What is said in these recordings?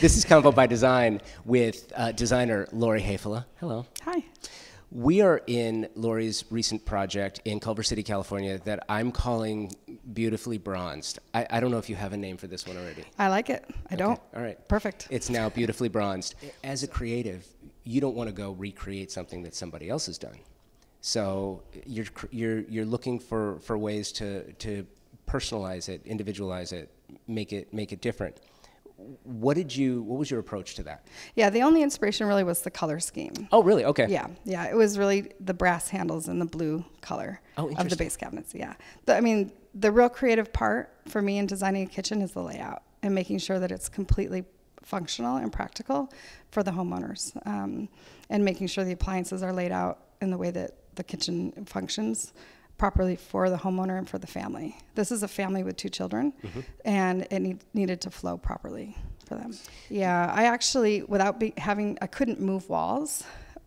This is Convo by Design with designer Lori Hafela. Hello. Hi. We are in Lori's recent project in Culver City, California that I'm calling Beautifully Bronzed. I don't know if you have a name for this one already. I like it. I don't. All right. Perfect. It's now Beautifully Bronzed. As a creative, you don't want to go recreate something that somebody else has done. So you're looking for ways to personalize it, individualize it, make it different. What was your approach to that? Yeah, the only inspiration really was the color scheme. Oh, really? Okay. Yeah, it was really the brass handles and the blue color of the base cabinets. Yeah, the real creative part for me in designing a kitchen is the layout and making sure that it's completely functional and practical for the homeowners, and making sure the appliances are laid out in the way that the kitchen functions properly for the homeowner and for the family. This is a family with 2 children, and it needed to flow properly for them. Yeah, I actually, I couldn't move walls,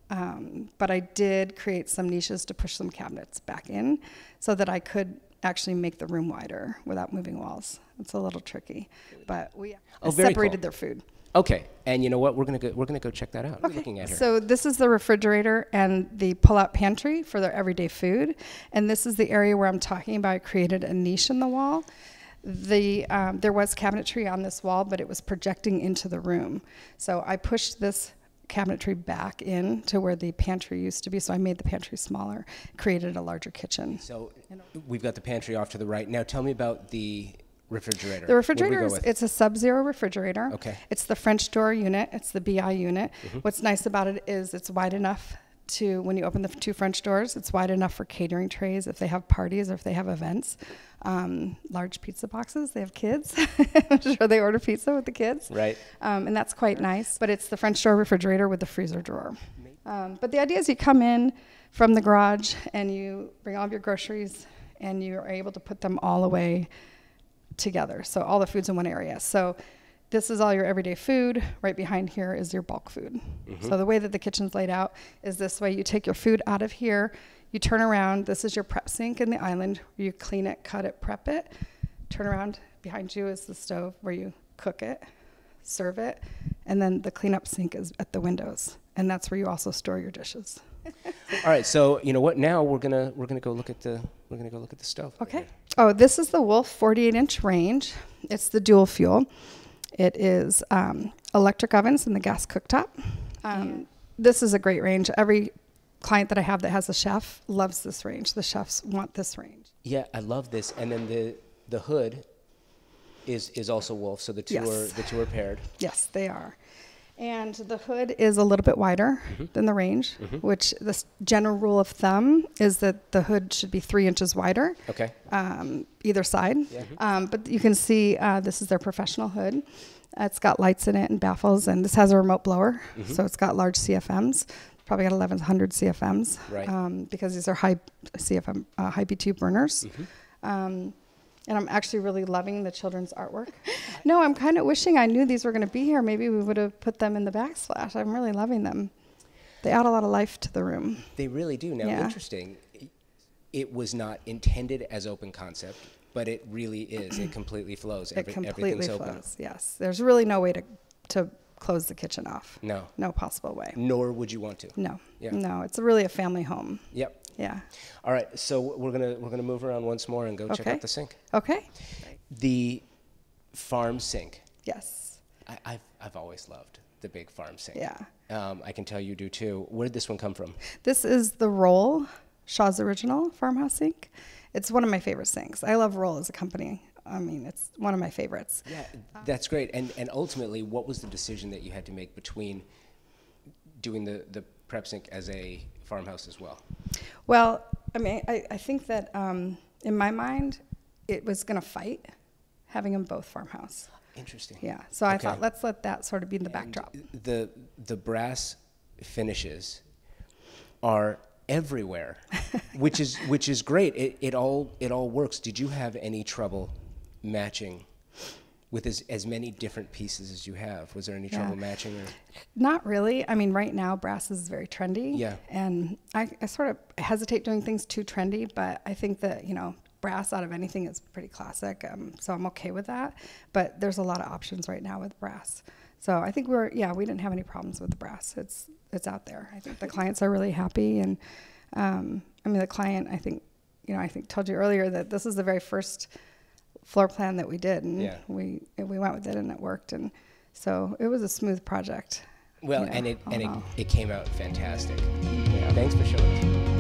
but I did create some niches to push some cabinets back in so that I could actually make the room wider without moving walls. It's a little tricky, but we separated their food. Okay, and you know what? We're gonna go check that out. Okay. Looking at her. So this is the refrigerator and the pull-out pantry for their everyday food, and this is the area where I'm talking about. I created a niche in the wall. There was cabinetry on this wall, but it was projecting into the room. So I pushed this cabinetry back in to where the pantry used to be. So I made the pantry smaller, created a larger kitchen. So we've got the pantry off to the right. Now tell me about the refrigerator. The refrigerator it's a Sub-Zero refrigerator. Okay. It's the French door unit. It's the BI unit. What's nice about it is it's wide enough to, when you open the 2 French doors, it's wide enough for catering trays if they have parties or if they have events. Large pizza boxes. They have kids. I'm sure they order pizza with the kids. Right. And that's quite nice. But it's the French door refrigerator with the freezer drawer. But the idea is you come in from the garage and you bring all of your groceries and you are able to put them all away together. So all the food's in one area. So this is all your everyday food. Right behind here is your bulk food. So the way that the kitchen's laid out is this way. You take your food out of here, you turn around. This is your prep sink in the island. You clean it, cut it, prep it. Turn around. Behind you is the stove where you cook it, serve it, and then the cleanup sink is at the windows. And that's where you also store your dishes. All right, so you know what? Now we're gonna go look at the stove. Okay. Oh, this is the Wolf 48-inch range. It's the dual fuel. It is electric ovens and the gas cooktop. This is a great range. Every client that I have that has a chef loves this range. The chefs want this range. Yeah, I love this. And then the hood is also Wolf, so the two are paired. Yes, they are. And the hood is a little bit wider than the range, which the general rule of thumb is that the hood should be 3 inches wider. Okay. Either side. Yeah. But you can see this is their professional hood. It's got lights in it and baffles, and this has a remote blower, so it's got large CFMs. Probably got 1,100 CFMs, right? Because these are high CFM, high BTU burners. And I'm actually really loving the children's artwork. No, I'm kind of wishing I knew these were going to be here. Maybe we would have put them in the backsplash. I'm really loving them. They add a lot of life to the room. They really do. Now, interesting. It was not intended as open concept, but it really is. It completely flows. It completely flows, open. Yes. There's really no way to close the kitchen off. No. No possible way. Nor would you want to. No. Yeah. No, it's really a family home. Yep. Yeah. All right, so we're gonna move around once more and go check out the sink. Okay. The farm sink. Yes. I've always loved the big farm sink. Yeah. I can tell you do too. Where did this one come from? This is the Roll, Shaw's Original farmhouse sink. It's one of my favorite sinks. I love Roll as a company. I mean, it's one of my favorites. Yeah, that's great. And ultimately, what was the decision that you had to make between doing the prep sink as a farmhouse as well? Well, I mean, I think that in my mind, it was going to fight having them both farmhouse. Interesting. Yeah. So I thought, let's let that sort of be the backdrop. The brass finishes are everywhere, which is great. It all works. Did you have any trouble matching with as many different pieces as you have? Was there any trouble matching? Or? Not really. I mean, right now brass is very trendy. Yeah. And I sort of hesitate doing things too trendy, but I think that, brass out of anything is pretty classic. So I'm okay with that. But there's a lot of options right now with brass. So I think we didn't have any problems with the brass. It's out there. I think the clients are really happy, and the client, I think told you earlier that this is the very first floor plan that we did, and we went with it, and it worked, and so it was a smooth project. Well, and it came out fantastic. Yeah. Thanks for showing us.